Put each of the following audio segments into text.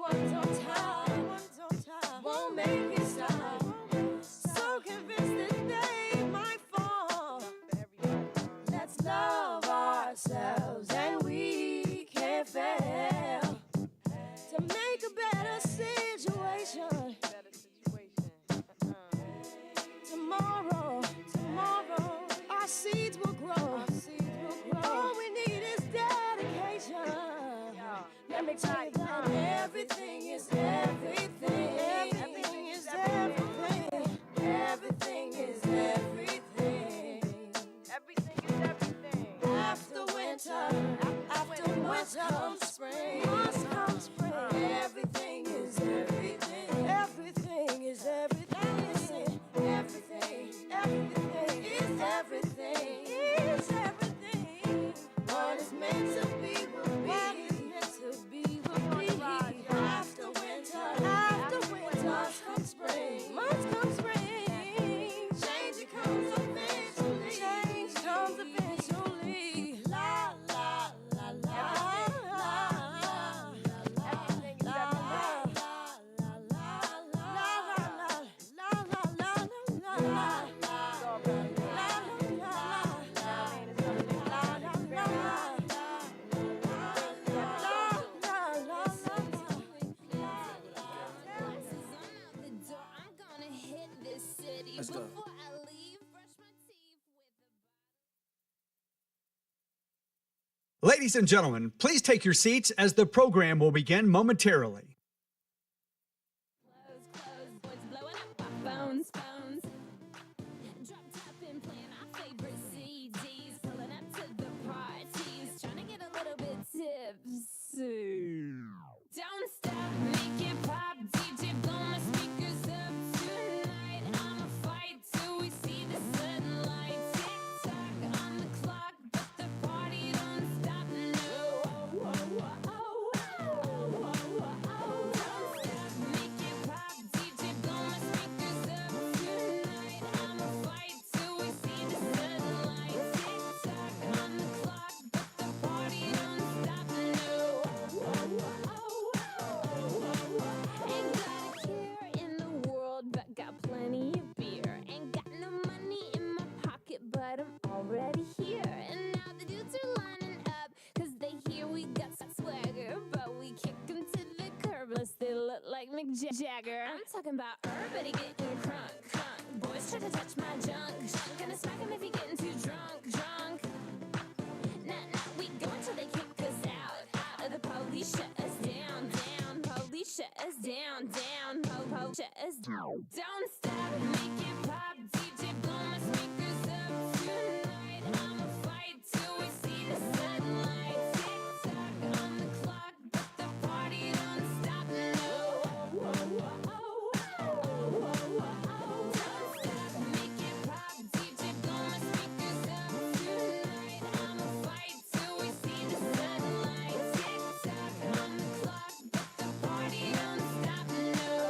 ones on top won't make me stop. So convinced that they might fall. Let's love ourselves and we can't fail to make a better situation. Tomorrow, our seeds will grow. All we need is dedication. Let me tell you that everything is everything. Everything is everything. Everything is everything. Everything is everything. After winter comes spring. Must come spring. Everything is everything. Everything is everything. Everything is everything. Is everything. What is meant to be will be. What is meant to be will be. After winter must come spring. Must come spring. Change comes eventually. Change comes eventually. La la la la la. Everything is everything. Let's go. Before I leave, brush my teeth with a Ladies and gentlemen, please take your seats as the program will begin momentarily. clothes, boys blowing up our phones. Drop top and playing our favorite CDs, pulling up to the parties, trying to get a little bit tipsy. Don't stop, make it pop, DJ blow my speakers up tonight. I'ma fight till we see the sunlight. Tick tock on the clock, but the party don't stop. No, don't stop, make it pop, DJ blow my speakers up tonight. I'ma fight till we see the sunlight. Tick tock on the clock, but the party don't stop. No. Ain't got a care in the world, but got plenty of beer. Ain't got no money in my pocket, but I'm already here. And now the dudes are lining up, cause they hear we got some swagger. But we kick 'em to the curb, unless they look like Mick Jagger. I'm talking about everybody getting crunk. Boys try to touch my junk. Gonna smack 'em if you're getting too drunk. Nah, we go until they kick us out. The police shut us down. Police shut us down. Police shut us down. Don't stop, make it pop, DJ blow my speakers up tonight. I'ma fight till we see the sunlight. Tick tock on the clock, but the party don't stop. No. Don't stop, make it pop, DJ blow my speakers up tonight. I'ma fight till we see the sunlight. Tick tock on the clock, but the party don't stop. No.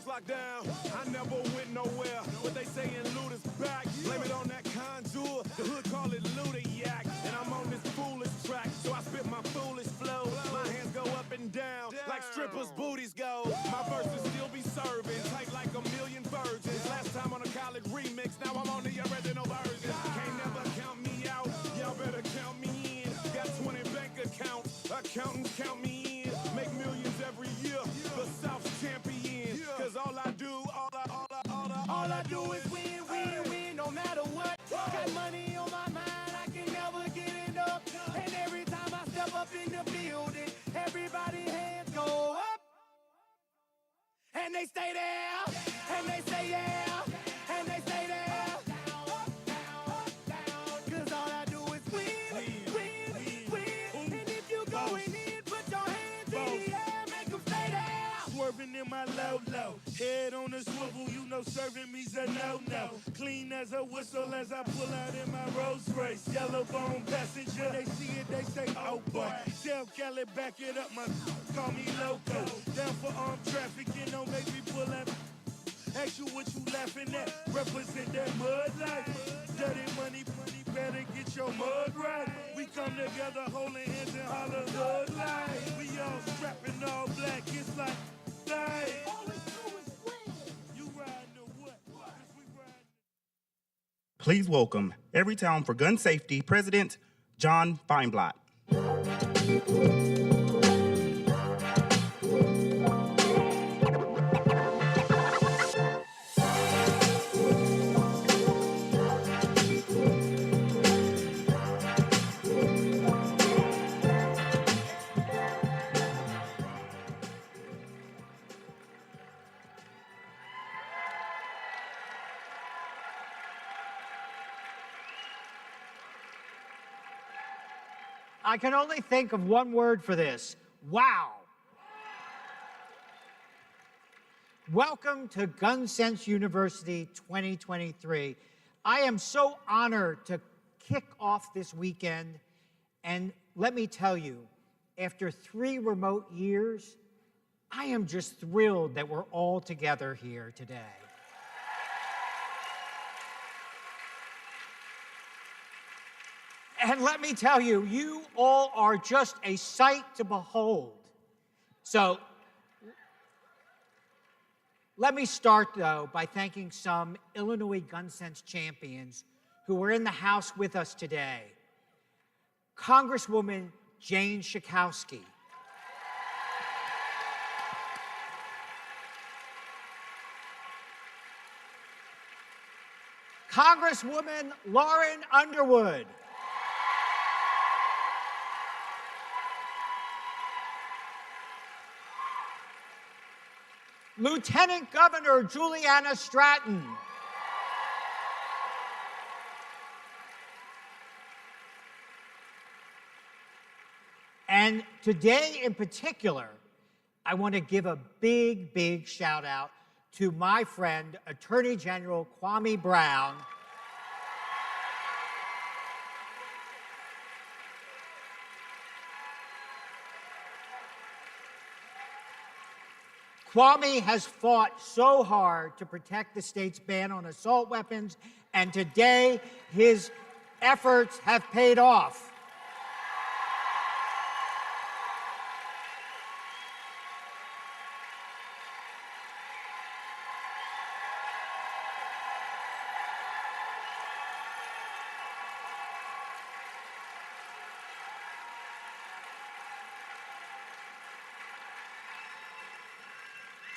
doors locked down. I never went nowhere, but they saying loot is back. Blame it on that contour, the hood call it Ludiac. And I'm on this foolish track, so I spit my foolish flow. My hands go up and down, like strippers' booties go. My verses still be serving, tight like a million virgins. Last time on a college remix, now I'm on the original version. Can't never count me out, y'all better count me in. Got 20 bank accounts, accountants count me in. Make millions every year, the South's champion. Cause all I do is win, win, win, no matter what. Got money on my mind, I can never get enough. And every time I step up in the building, everybody hands go up. And they stay there, and they say yeah, and they stay there. Cause all I do is win, win, win. And if you going in, put your hands in the air, make them stay there. Swerving in my low, head on the swivel, you know serving me's a no-no. Clean as a whistle as I pull out in my Rolls Royce. Yellow bone passenger, they see it, they say, oh boy. Tell Kelly, back it up, my call me loco. Down for armed trafficking, don't make me pull up. Ask you what you laughing at, represent that mud life. Dirty money, better get your mud right. We come together holding hands and holler hood life. We all strapping all black, it's like, life. You riding or what? 'Cause we riding. Please welcome Everytown for Gun Safety President John Feinblatt. I can only think of one word for this. Wow. Welcome to Gun Sense University 2023. I am so honored to kick off this weekend. And let me tell you, after 3 remote years, I am just thrilled that we're all together here today. And let me tell you, you all are just a sight to behold. So, let me start, though, by thanking some Illinois Gun Sense champions who were in the House with us today. Congresswoman Jane Schakowsky. Congresswoman Lauren Underwood. Lieutenant Governor Juliana Stratton. And today in particular, I want to give a big, big shout out to my friend, Attorney General Kwame Brown. Kwame has fought so hard to protect the state's ban on assault weapons, and today his efforts have paid off.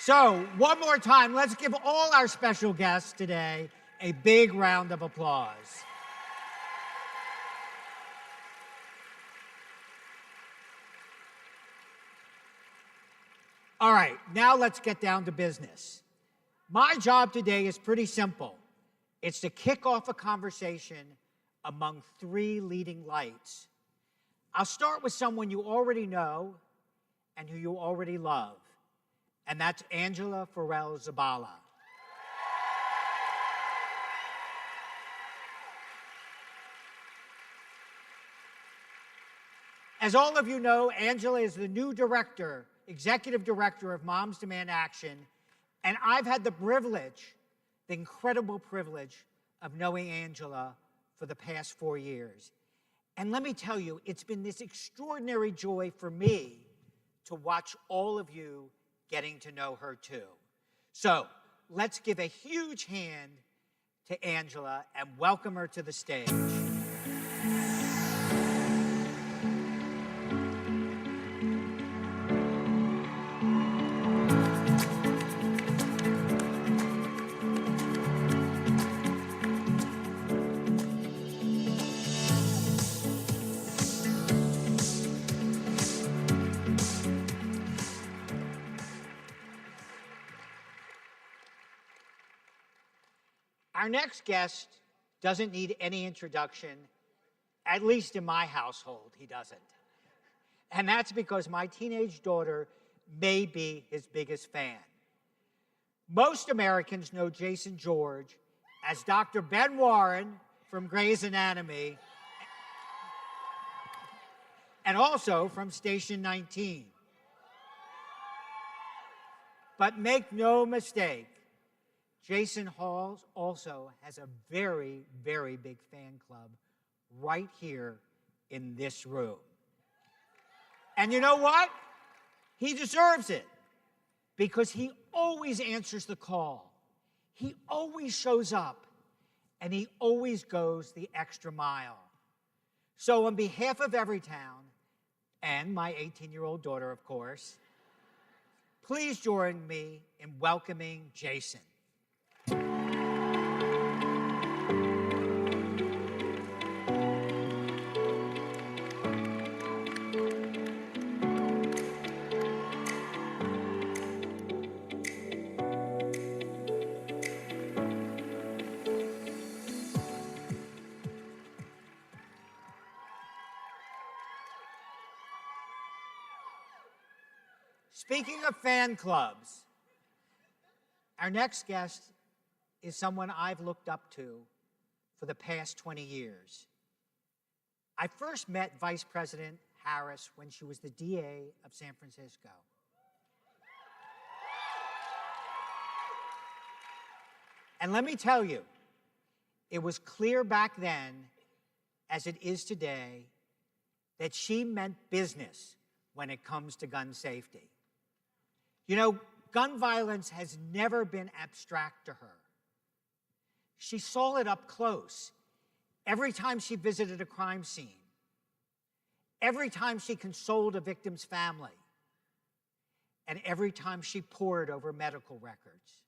So, one more time, let's give all our special guests today a big round of applause. All right, now let's get down to business. My job today is pretty simple. It's to kick off a conversation among 3 leading lights. I'll start with someone you already know and who you already love. And that's Angela Farrell Zabala. As all of you know, Angela is the new executive director of Moms Demand Action, And I've had the privilege, the incredible privilege of knowing Angela for the past 4 years. And let me tell you, it's been this extraordinary joy for me to watch all of you getting to know her too. So let's give a huge hand to Angela and welcome her to the stage. Our next guest doesn't need any introduction, at least in my household, he doesn't. And that's because my teenage daughter may be his biggest fan. Most Americans know Jason George as Dr. Ben Warren from Grey's Anatomy and also from Station 19. But make no mistake, Jason Halls also has a very, very big fan club right here in this room. And you know what? He deserves it because he always answers the call. He always shows up and he always goes the extra mile. So on behalf of Everytown and my 18-year-old daughter, of course, please join me in welcoming Jason. Speaking of fan clubs, our next guest is someone I've looked up to for the past 20 years. I first met Vice President Harris when she was the DA of San Francisco. And let me tell you, it was clear back then, as it is today, that she meant business when it comes to gun safety. You know, gun violence has never been abstract to her. She saw it up close every time she visited a crime scene, every time she consoled a victim's family, and every time she pored over medical records.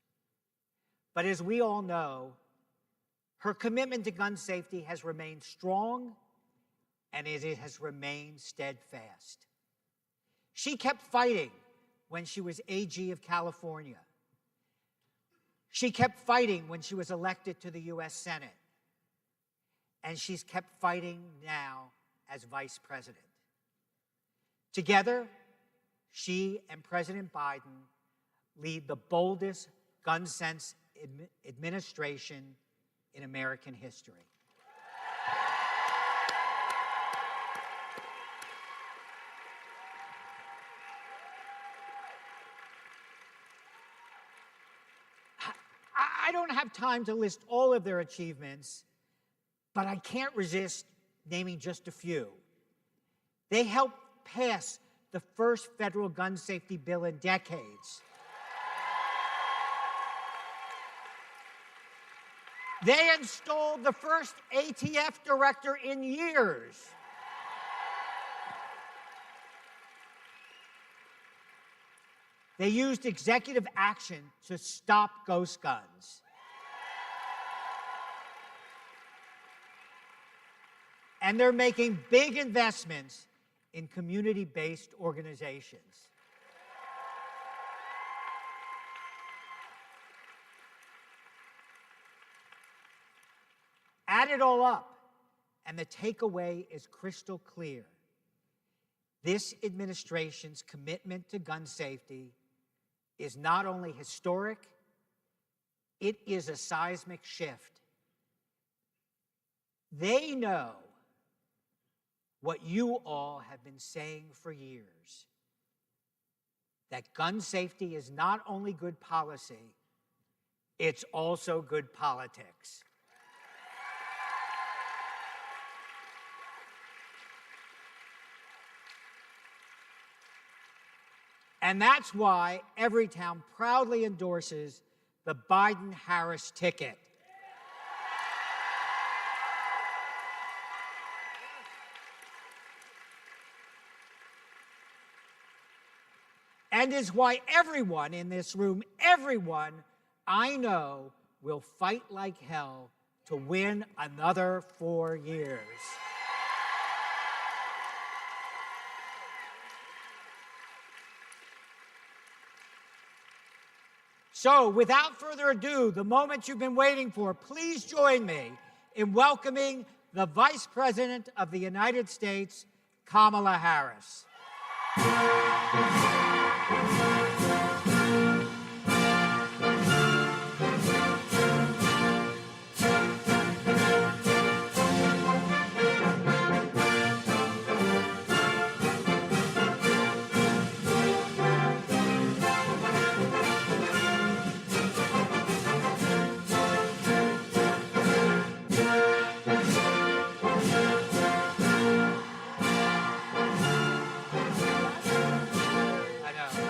But as we all know, her commitment to gun safety has remained strong and it has remained steadfast. She kept fighting when she was AG of California. She kept fighting when she was elected to the US Senate. And she's kept fighting now as vice president. Together, she and President Biden lead the boldest gun sense administration in American history. I don't have time to list all of their achievements, but I can't resist naming just a few. They helped pass the first federal gun safety bill in decades. They installed the first ATF director in years. They used executive action to stop ghost guns. And they're making big investments in community-based organizations. Add it all up, and the takeaway is crystal clear. This administration's commitment to gun safety is not only historic, it is a seismic shift. They know what you all have been saying for years. that gun safety is not only good policy, it's also good politics. And that's why Everytown proudly endorses the Biden-Harris ticket. And is why everyone in this room, everyone I know, will fight like hell to win another 4 years. So, without further ado, the moment you've been waiting for, please join me in welcoming the Vice President of the United States, Kamala Harris.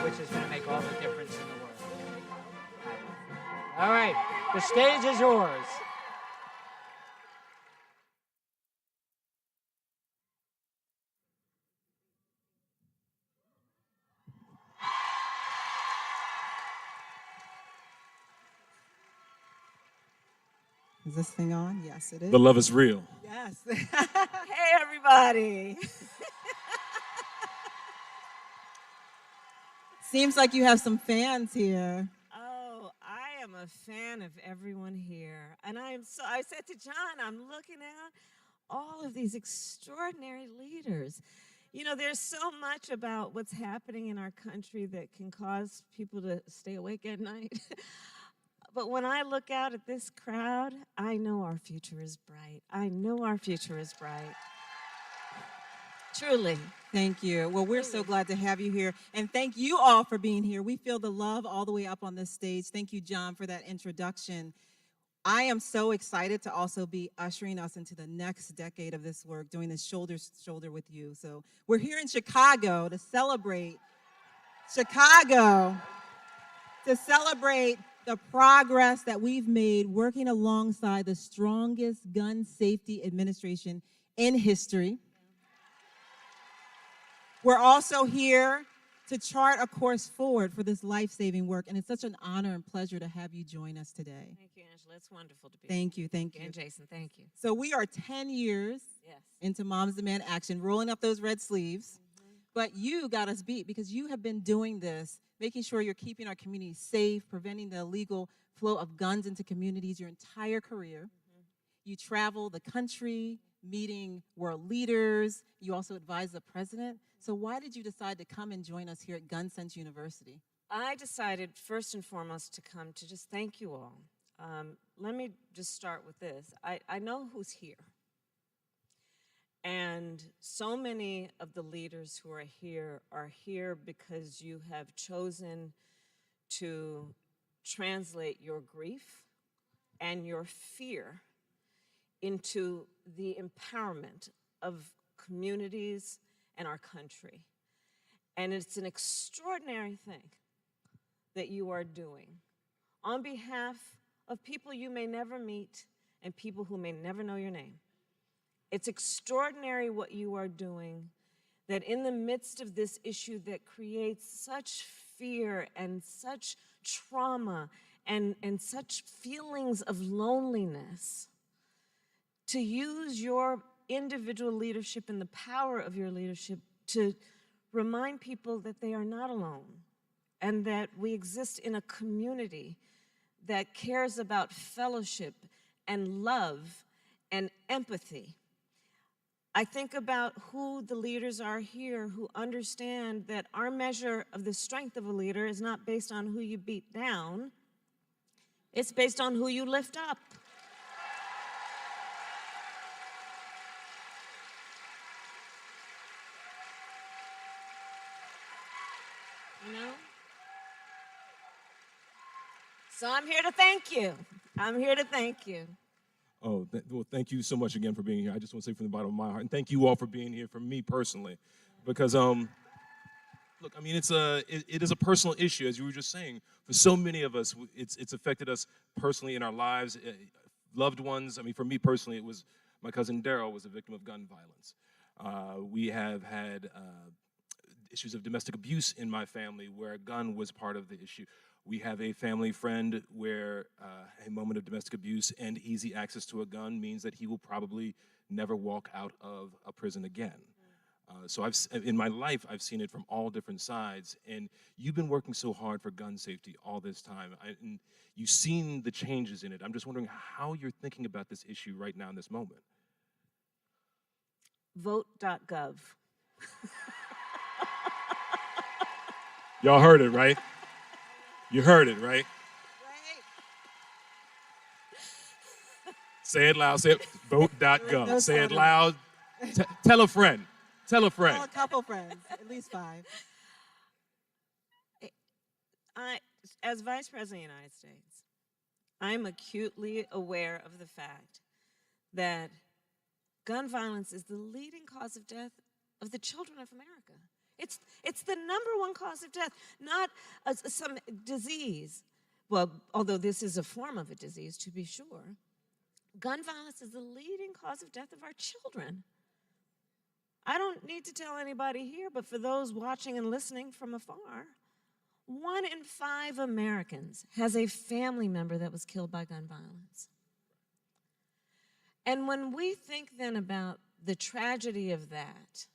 Which is going to make all the difference in the world. All right, the stage is yours. Is this thing on? Yes, it is. The love is real. Yes. Hey, everybody. Seems like you have some fans here. Oh, I am a fan of everyone here. And I said to John, I'm looking at all of these extraordinary leaders. You know, there's so much about what's happening in our country that can cause people to stay awake at night. But when I look out at this crowd, I know our future is bright. I know our future is bright. Truly. Thank you. Well, we're so glad to have you here. And thank you all for being here. We feel the love all the way up on this stage. Thank you, John, for that introduction. I am so excited to also be ushering us into the next decade of this work, doing this shoulder to shoulder with you. So we're here in Chicago to celebrate the progress that we've made working alongside the strongest gun safety administration in history. We're also here to chart a course forward for this life-saving work, and it's such an honor and pleasure to have you join us today. Thank you, Angela. It's wonderful to be Thank you, thank you. And Jason, thank you. So we are 10 years into Moms Demand Action, rolling up those red sleeves, but you got us beat because you have been doing this, making sure you're keeping our community safe, preventing the illegal flow of guns into communities your entire career. You travel the country, meeting world leaders. You also advise the president. So why did you decide to come and join us here at Gun Sense University? I decided first and foremost to come to just thank you all. Let me just start with this. I know who's here. And so many of the leaders who are here because you have chosen to translate your grief and your fear into the empowerment of communities and our country. And it's an extraordinary thing that you are doing on behalf of people you may never meet and people who may never know your name. It's extraordinary what you are doing, that in the midst of this issue that creates such fear and such trauma and such feelings of loneliness, to use your individual leadership and the power of your leadership to remind people that they are not alone and that we exist in a community that cares about fellowship and love and empathy. I think about who the leaders are here who understand that our measure of the strength of a leader is not based on who you beat down, it's based on who you lift up. You know? So I'm here to thank you. I'm here to thank you. Oh, well, thank you so much again for being here. I just want to say from the bottom of my heart, and thank you all for being here for me personally, because look, I mean, it is a personal issue, as you were just saying. For so many of us, it's affected us personally in our lives, loved ones. I mean, for me personally, it was my cousin Daryl was a victim of gun violence. We have had issues of domestic abuse in my family where a gun was part of the issue. We have a family friend where a moment of domestic abuse and easy access to a gun means that he will probably never walk out of a prison again. So in my life, I've seen it from all different sides, and you've been working so hard for gun safety all this time, and you've seen the changes in it. I'm just wondering how you're thinking about this issue right now in this moment. Vote.gov. Y'all heard it, right? You heard it, right? Say it loud. Say it. Vote.gov. No Say it soda. loud. Tell a friend. Tell a friend. Tell a couple friends, at least 5. As Vice President of the United States, I'm acutely aware of the fact that gun violence is the leading cause of death of the children of America. It's the #1 cause of death, not some disease. Well, although this is a form of a disease, to be sure. Gun violence is the leading cause of death of our children. I don't need to tell anybody here, but for those watching and listening from afar, 1 in 5 Americans has a family member that was killed by gun violence. And when we think then about the tragedy of that,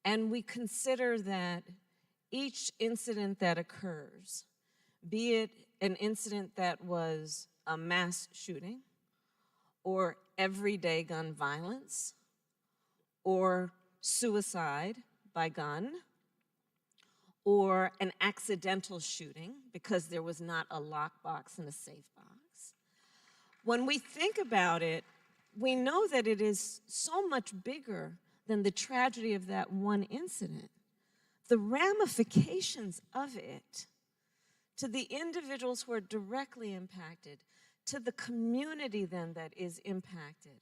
and we consider that each incident that occurs, be it an incident that was a mass shooting, or everyday gun violence, or suicide by gun, or an accidental shooting because there was not a lockbox and a safe box. When we think about it, we know that it is so much bigger than the tragedy of that one incident. The ramifications of it to the individuals who are directly impacted, to the community then that is impacted,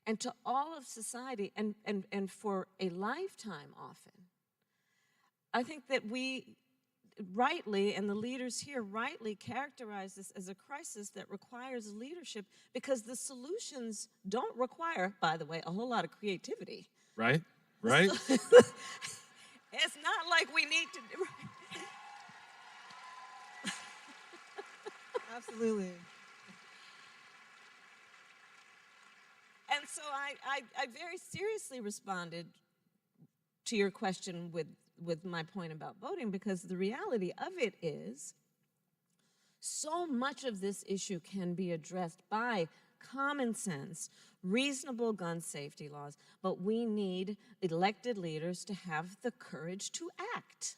and to all of society, and for a lifetime often. I think that we rightly, and the leaders here rightly, characterize this as a crisis that requires leadership, because the solutions don't require, by the way, a whole lot of creativity. Right? Right? It's not like we need to do. Absolutely. And so I very seriously responded to your question with my point about voting, because the reality of it is so much of this issue can be addressed by common sense, reasonable gun safety laws, but we need elected leaders to have the courage to act.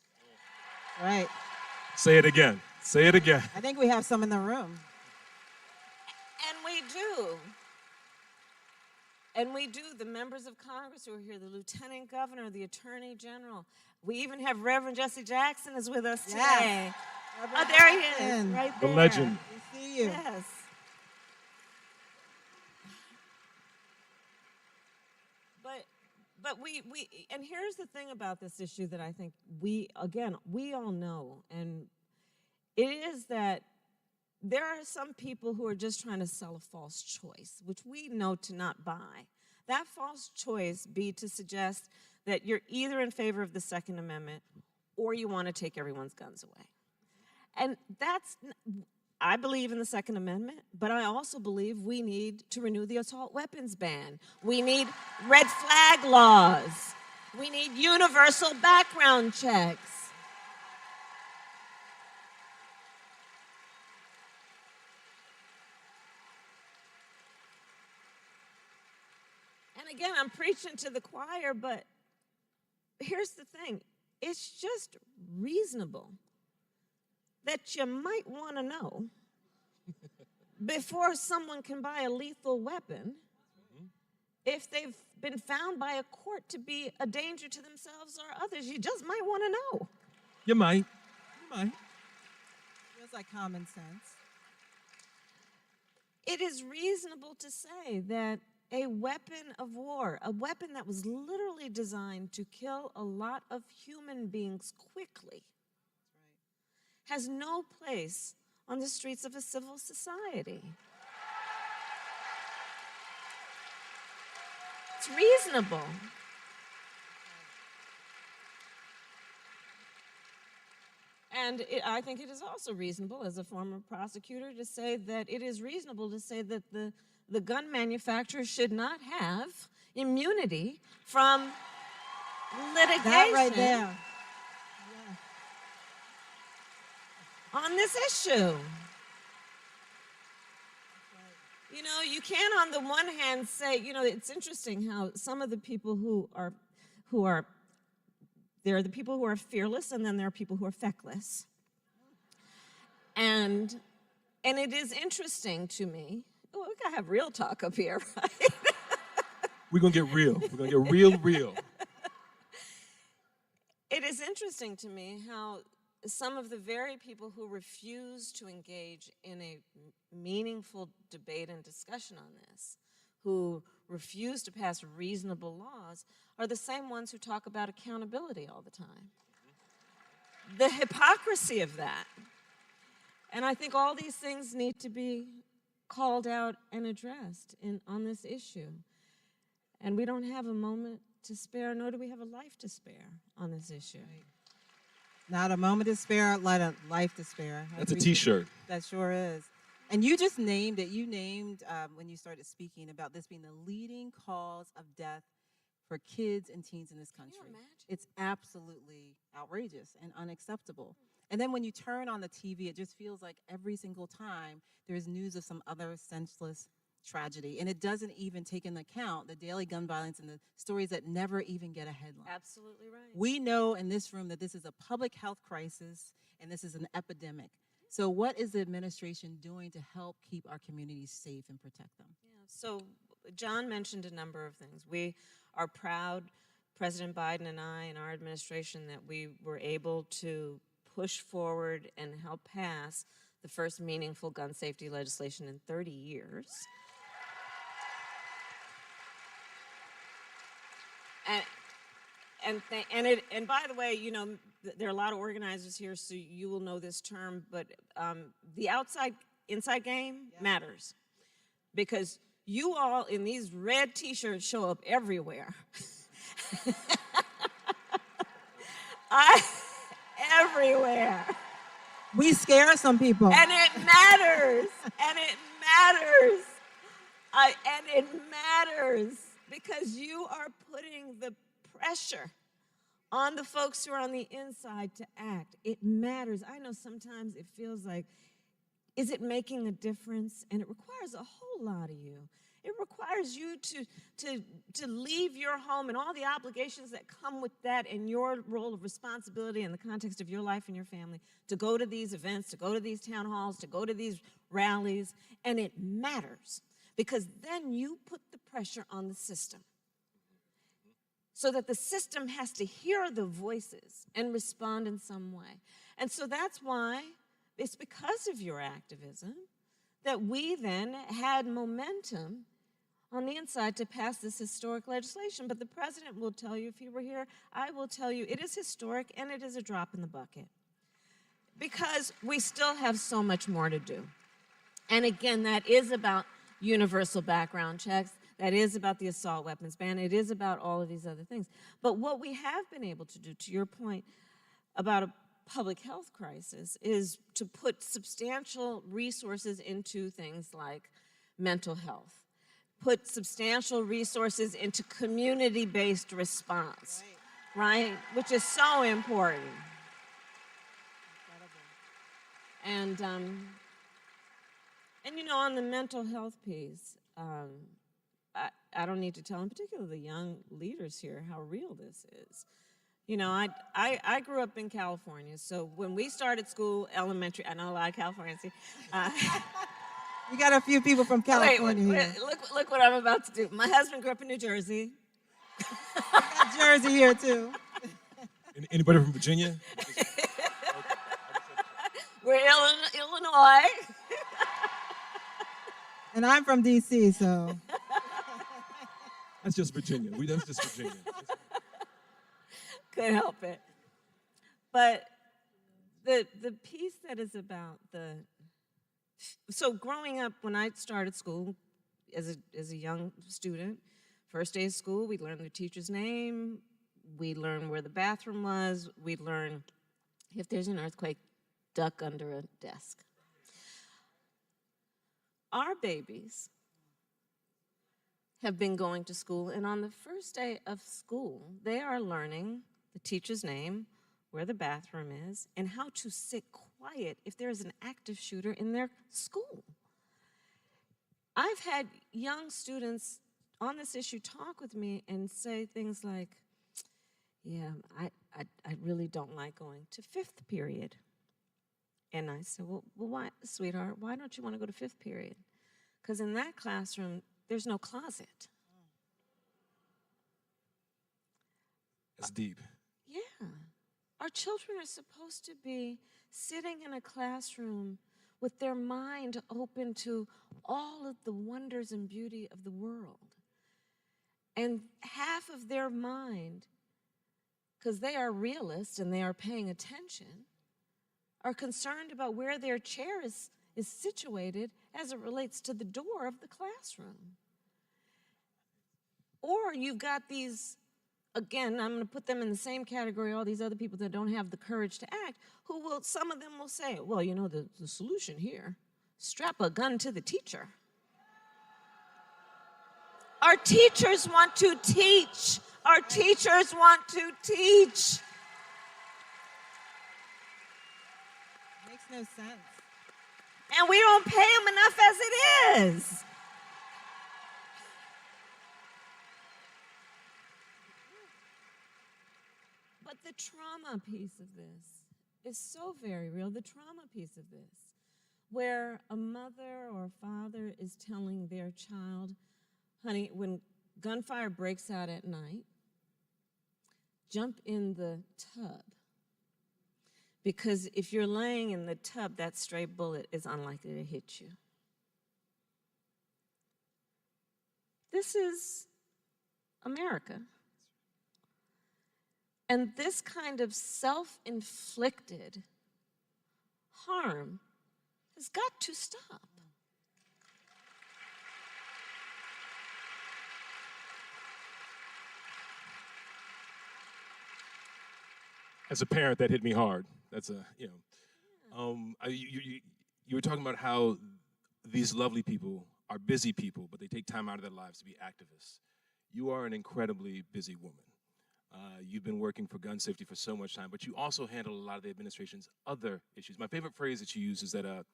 Right. Say it again. Say it again. I think we have some in the room. And we do. And we do. The members of Congress who are here, the Lieutenant Governor, the Attorney General. We even have Reverend Jesse Jackson is with us today. Yes. Oh, there he is, right The there. legend. We see you. Yes. But we and here's the thing about this issue that I think we all know, and it is that there are some people who are just trying to sell a false choice, which we know to not buy. That false choice be to suggest that you're either in favor of the Second Amendment or you want to take everyone's guns away. And I believe in the Second Amendment, but I also believe we need to renew the assault weapons ban. We need red flag laws. We need universal background checks. And again, I'm preaching to the choir, but here's the thing. It's just reasonable that you might want to know before someone can buy a lethal weapon if they've been found by a court to be a danger to themselves or others. You just might want to know. You might. You might. Feels like common sense. It is reasonable to say that a weapon of war, a weapon that was literally designed to kill a lot of human beings quickly, has no place on the streets of a civil society. It's reasonable. And I think it is also reasonable, as a former prosecutor, to say that it is reasonable to say that the gun manufacturers should not have immunity from litigation. That right there. On this issue. You know, you can on the one hand say, you know, it's interesting how some of the people who are there are the people who are fearless, and then there are people who are feckless. And it is interesting to me. Oh, we gotta have real talk up here, right? We're gonna get real. We're gonna get real. It is interesting to me how some of the very people who refuse to engage in a meaningful debate and discussion on this, who refuse to pass reasonable laws, are the same ones who talk about accountability all the time. The hypocrisy of that. And I think all these things need to be called out and addressed on this issue. And we don't have a moment to spare, nor do we have a life to spare on this issue. Not a moment to spare, not a life to spare. That's a T-shirt. That sure is. And you just named it. You named, when you started speaking, about this being the leading cause of death for kids and teens in this country. Can you imagine? It's absolutely outrageous and unacceptable. And then when you turn on the TV, it just feels like every single time there's news of some other senseless tragedy. And it doesn't even take into account the daily gun violence and the stories that never even get a headline. Absolutely right. We know in this room that this is a public health crisis and this is an epidemic. So what is the administration doing to help keep our communities safe and protect them? Yeah, so John mentioned a number of things. We are proud, President Biden and I and our administration, that we were able to push forward and help pass the first meaningful gun safety legislation in 30 years. And by the way, you know, there are a lot of organizers here, so you will know this term, but the inside game matters, because you all in these red T-shirts show up everywhere. Everywhere. We scare some people. And it matters. And it matters. And it matters because you are putting the pressure on the folks who are on the inside to act. It matters. I know sometimes it feels like, is it making a difference? And it requires a whole lot of you. It requires you to leave your home and all the obligations that come with that, and your role of responsibility in the context of your life and your family, to go to these events, to go to these town halls, to go to these rallies. And it matters because then you put the pressure on the system, so that the system has to hear the voices and respond in some way. And so that's why, it's because of your activism that we then had momentum on the inside to pass this historic legislation. But the president will tell you, if he were here, I will tell you, it is historic and it is a drop in the bucket, because we still have so much more to do. And again, that is about universal background checks. That is about the assault weapons ban. It is about all of these other things. But what we have been able to do, to your point about a public health crisis, is to put substantial resources into things like mental health, put substantial resources into community-based response, right? Which is so important. And you know, on the mental health piece, I don't need to tell, in particular the young leaders here, how real this is. You know, I grew up in California, so when we started school, elementary, I know a lot of Californians here. We got a few people from California here. Look what I'm about to do. My husband grew up in New Jersey. We got Jersey here too. Anybody from Virginia? We're Illinois. And I'm from D.C., so. That's just Virginia. That's just Virginia. Couldn't help it. But the piece that is about so growing up, when I started school as a young student, first day of school, we learned the teacher's name, we learned where the bathroom was, we learned if there's an earthquake, duck under a desk. Our babies have been going to school, and on the first day of school, they are learning the teacher's name, where the bathroom is, and how to sit quiet if there is an active shooter in their school. I've had young students on this issue talk with me and say things like, yeah, I really don't like going to fifth period. And I said, well, why, sweetheart, why don't you want to go to fifth period? Because in that classroom, there's no closet. That's deep. Yeah. Our children are supposed to be sitting in a classroom with their mind open to all of the wonders and beauty of the world. And half of their mind, because they are realists and they are paying attention, are concerned about where their chair is situated as it relates to the door of the classroom. Or you've got these, again, I'm going to put them in the same category, all these other people that don't have the courage to act, some of them will say, well, you know, the solution here, strap a gun to the teacher. Our teachers want to teach. Our teachers want to teach. Makes no sense. And we don't pay them enough as it is. But the trauma piece of this is so very real, the trauma piece of this, where a mother or a father is telling their child, honey, when gunfire breaks out at night, jump in the tub. Because if you're laying in the tub, that stray bullet is unlikely to hit you. This is America. And this kind of self-inflicted harm has got to stop. As a parent, that hit me hard. That's you were talking about how these lovely people are busy people, but they take time out of their lives to be activists. You are an incredibly busy woman. You've been working for gun safety for so much time, but you also handle a lot of the administration's other issues. My favorite phrase that you use is that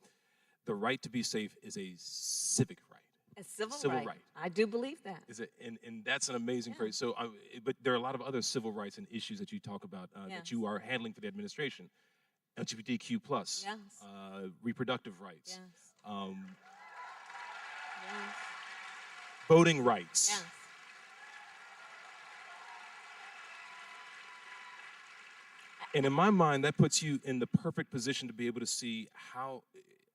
the right to be safe is a civic right. A civil right. I do believe that. Is it, and that's an amazing phrase. So, but there are a lot of other civil rights and issues that you talk about that you are handling for the administration. LGBTQ+, yes. Reproductive rights, yes. Yes. Voting rights. Yes. And in my mind, that puts you in the perfect position to be able to see how,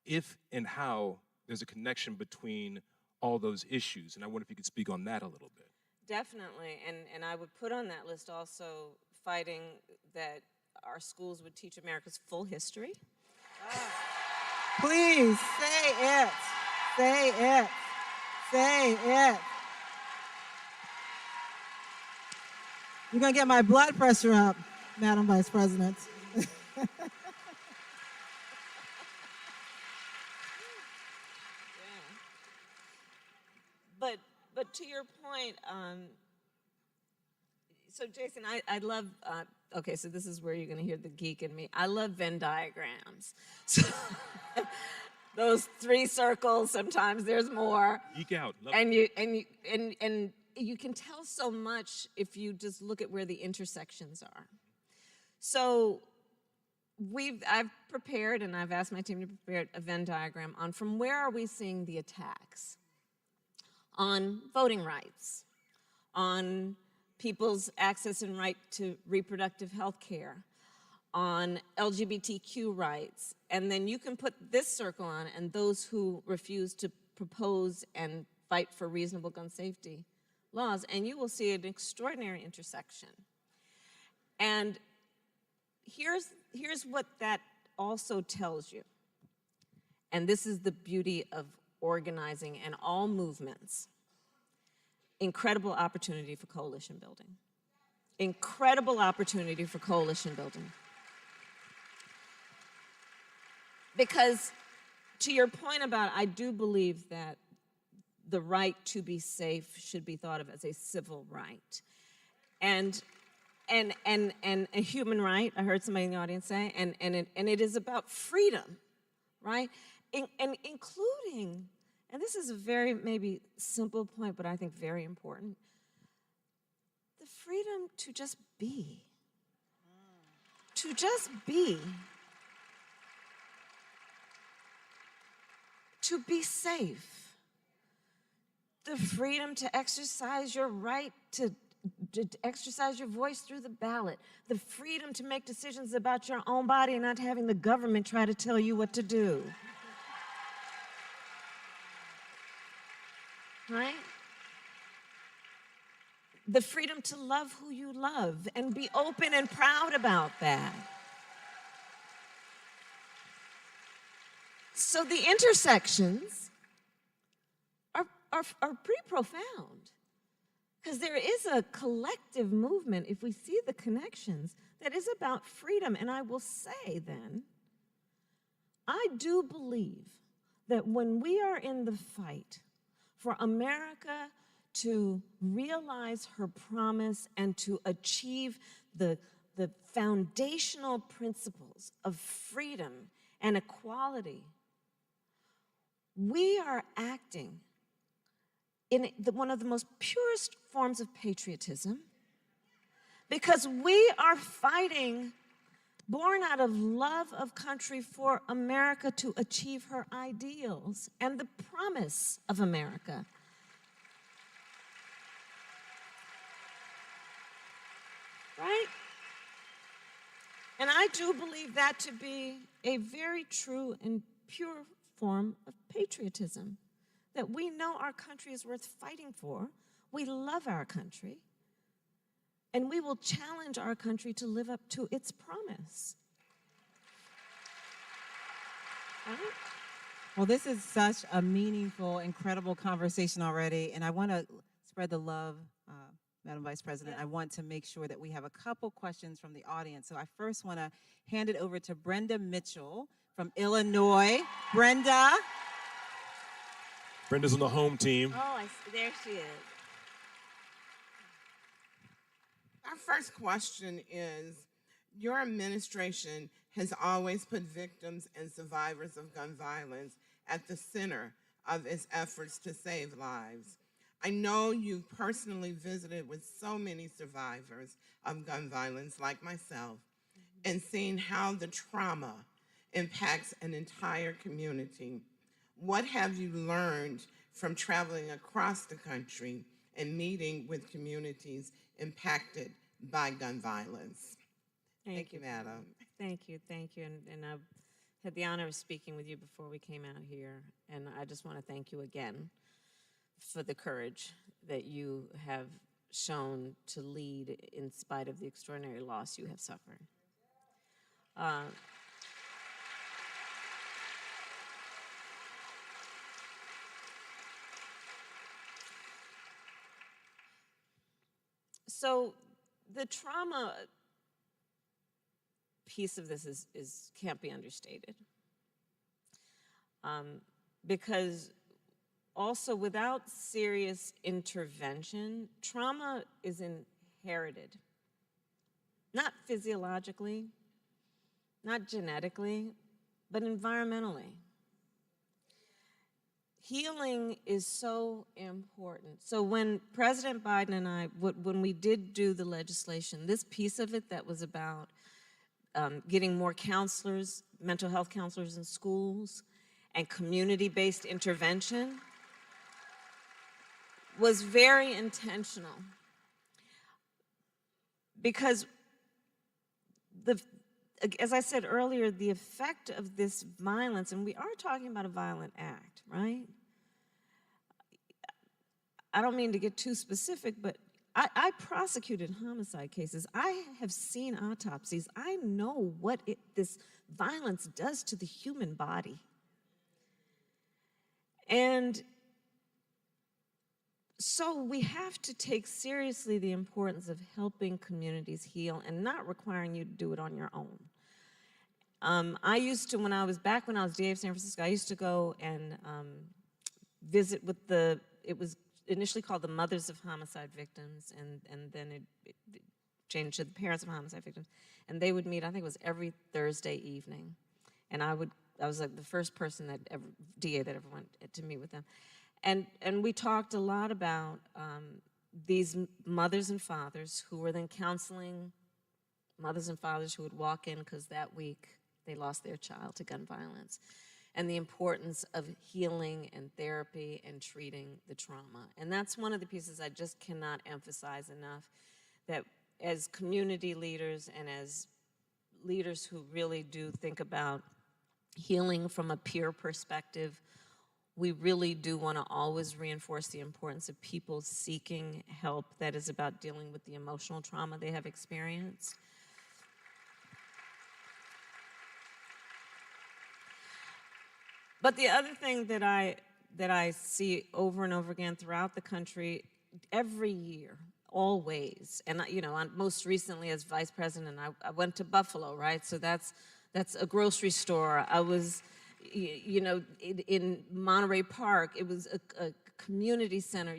if and how there's a connection between all those issues. And I wonder if you could speak on that a little bit. Definitely. And I would put on that list also fighting that our schools would teach America's full history. Please say it. Say it. Say it. You're going to get my blood pressure up, Madam Vice President. But to your point, so Jason, I love, okay, so this is where you're going to hear the geek in me. I love Venn diagrams. So those 3 circles, sometimes there's more. Geek out. Love and you can tell so much if you just look at where the intersections are. So I've prepared, and I've asked my team to prepare a Venn diagram on from where are we seeing the attacks? On voting rights, on people's access and right to reproductive health care, on LGBTQ rights, and then you can put this circle on it, and those who refuse to propose and fight for reasonable gun safety laws, and you will see an extraordinary intersection. And here's what that also tells you, and this is the beauty of organizing and all movements. Incredible opportunity for coalition building. Incredible opportunity for coalition building. Because to your point about, I do believe that the right to be safe should be thought of as a civil right. And a human right, I heard somebody in the audience say, and it is about freedom, right? And including, and this is a very maybe simple point, but I think very important, the freedom to just be. To just be. To be safe. The freedom to exercise your right to exercise your voice through the ballot. The freedom to make decisions about your own body and not having the government try to tell you what to do. Right? The freedom to love who you love and be open and proud about that. So the intersections are pretty profound, because there is a collective movement, if we see the connections, that is about freedom. And I will say then, I do believe that when we are in the fight for America to realize her promise and to achieve the foundational principles of freedom and equality, we are acting in one of the most purest forms of patriotism, because we are fighting, born out of love of country, for America to achieve her ideals and the promise of America. Right? And I do believe that to be a very true and pure form of patriotism, that we know our country is worth fighting for, we love our country, and we will challenge our country to live up to its promise. Right? Well, this is such a meaningful, incredible conversation already, and I want to spread the love, Madam Vice President. I want to make sure that we have a couple questions from the audience. So I first want to hand it over to Brenda Mitchell from Illinois. Brenda. Brenda's on the home team. Oh, there she is. Our first question is, your administration has always put victims and survivors of gun violence at the center of its efforts to save lives. I know you've personally visited with so many survivors of gun violence like myself, and seen how the trauma impacts an entire community. What have you learned from traveling across the country and meeting with communities impacted by gun violence? Thank you, Madam. Thank you. And I had the honor of speaking with you before we came out here, and I just want to thank you again for the courage that you have shown to lead in spite of the extraordinary loss you have suffered. So the trauma piece of this can't be understated, because also without serious intervention, trauma is inherited, not physiologically, not genetically, but environmentally. Healing is so important. So when President Biden and I, when we did do the legislation, this piece of it that was about getting more counselors, mental health counselors in schools, and community-based intervention was very intentional, because as I said earlier, the effect of this violence, and we are talking about a violent act, right? I don't mean to get too specific, but I prosecuted homicide cases. I have seen autopsies. I know what this violence does to the human body. And so we have to take seriously the importance of helping communities heal and not requiring you to do it on your own. I used to, when I was DA of San Francisco, I used to go and visit with it was initially called the Mothers of Homicide Victims, and then it changed to the Parents of Homicide Victims. And they would meet, I think it was every Thursday evening. And I was like the first person DA that ever went to meet with them. And we talked a lot about these mothers and fathers who were then counseling mothers and fathers who would walk in because that week they lost their child to gun violence, and the importance of healing and therapy and treating the trauma. And that's one of the pieces I just cannot emphasize enough, that as community leaders and as leaders who really do think about healing from a peer perspective, we really do want to always reinforce the importance of people seeking help that is about dealing with the emotional trauma they have experienced. But the other thing that I see over and over again throughout the country, every year, always, and most recently as vice president, I went to Buffalo, right? So that's a grocery store. I was, in Monterey Park. It was a community center.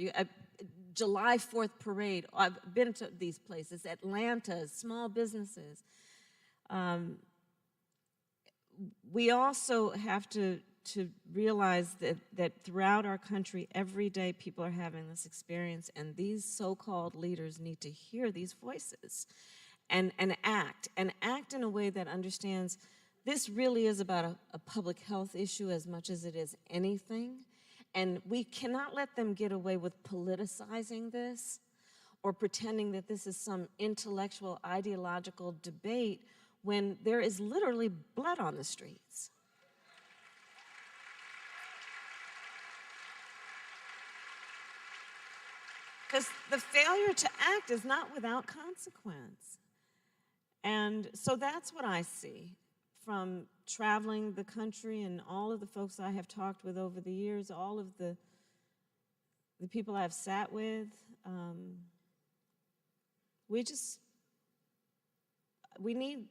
July 4th parade. I've been to these places. Atlanta, small businesses. We also have to realize that throughout our country, every day people are having this experience, and these so-called leaders need to hear these voices and act in a way that understands this really is about a public health issue as much as it is anything, and we cannot let them get away with politicizing this or pretending that this is some intellectual, ideological debate when there is literally blood on the streets. Because the failure to act is not without consequence. And so that's what I see from traveling the country and all of the folks I have talked with over the years, all of the people I've sat with. We need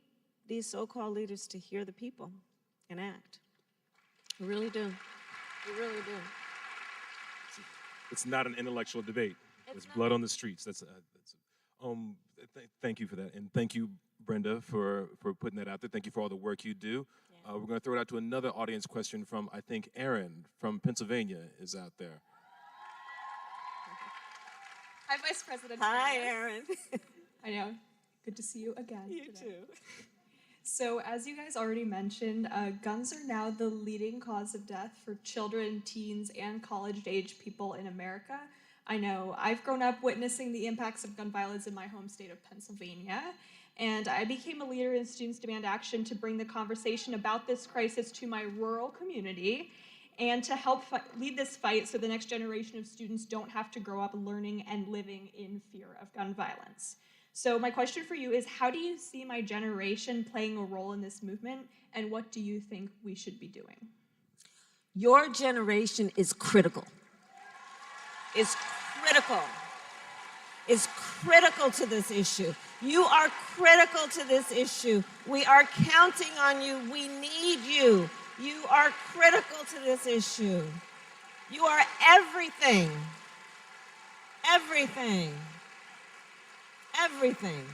these so-called leaders to hear the people and act. We really do. We really do. It's not an intellectual debate. There's blood on the streets. Thank you for that, and thank you, Brenda, for putting that out there. Thank you for all the work you do. Yeah. We're going to throw it out to another audience question from, I think, Aaron from Pennsylvania is out there. Hi, Vice President. Hi, Aaron. I know. Good to see you again. You today. too. So, as you guys already mentioned, guns are now the leading cause of death for children, teens, and college-age people in America. I know I've grown up witnessing the impacts of gun violence in my home state of Pennsylvania, and I became a leader in Students Demand Action to bring the conversation about this crisis to my rural community and to help lead this fight so the next generation of students don't have to grow up learning and living in fear of gun violence. So my question for you is, how do you see my generation playing a role in this movement, and what do you think we should be doing? Your generation is critical. Is critical to this issue. You are critical to this issue. We are counting on you. We need you. You are critical to this issue. You are everything. Everything. Everything.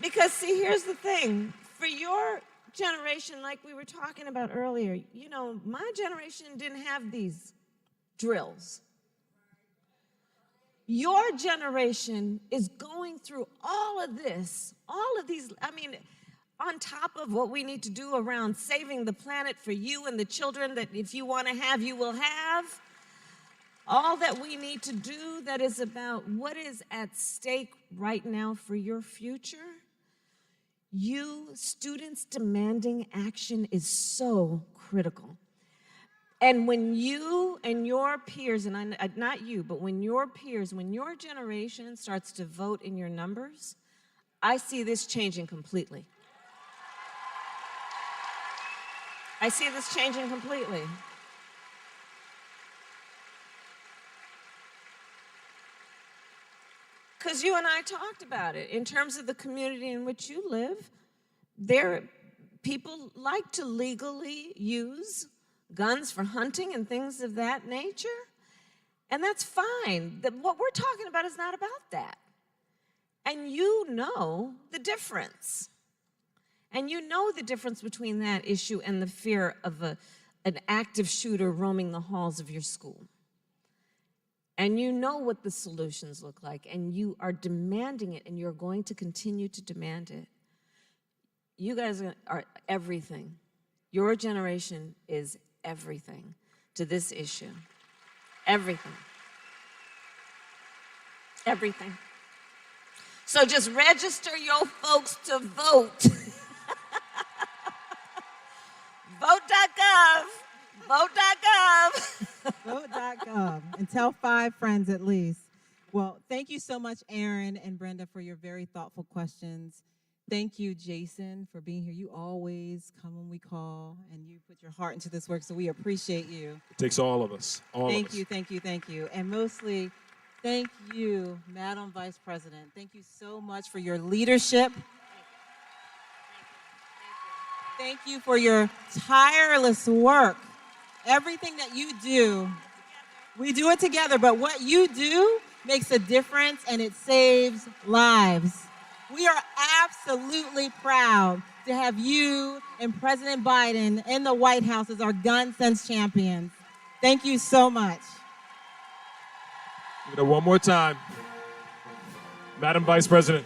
Because see, here's the thing. For your generation, like we were talking about earlier, my generation didn't have these drills. Your generation is going through all of this, all of these, on top of what we need to do around saving the planet for you and the children that if you want to have, you will have. all that we need to do that is about what is at stake right now for your future, you students demanding action is so critical. And when you and your peers, and not you, but when your peers, when your generation starts to vote in your numbers, I see this changing completely. I see this changing completely. Because you and I talked about it. In terms of the community in which you live, people like to legally use guns for hunting and things of that nature, and that's fine. What we're talking about is not about that. And you know the difference. And you know the difference between that issue and the fear of an active shooter roaming the halls of your school. And you know what the solutions look like, and you are demanding it, and you're going to continue to demand it. You guys are everything. Your generation is everything to this issue. Everything. Everything. So just register your folks to vote. Vote.gov. Vote.gov. Vote.gov. And tell 5 friends at least. Well, thank you so much, Aaron and Brenda, for your very thoughtful questions. Thank you, Jason, for being here. You always come when we call, and you put your heart into this work, so we appreciate you. It takes all of us. Thank you, thank you, thank you. And mostly, thank you, Madam Vice President. Thank you so much for your leadership. Thank you for your tireless work. Everything that you do, we do it together, but what you do makes a difference, and it saves lives. We are absolutely proud to have you and President Biden in the White House as our gun sense champions. Thank you so much. Give it one more time. Madam Vice President.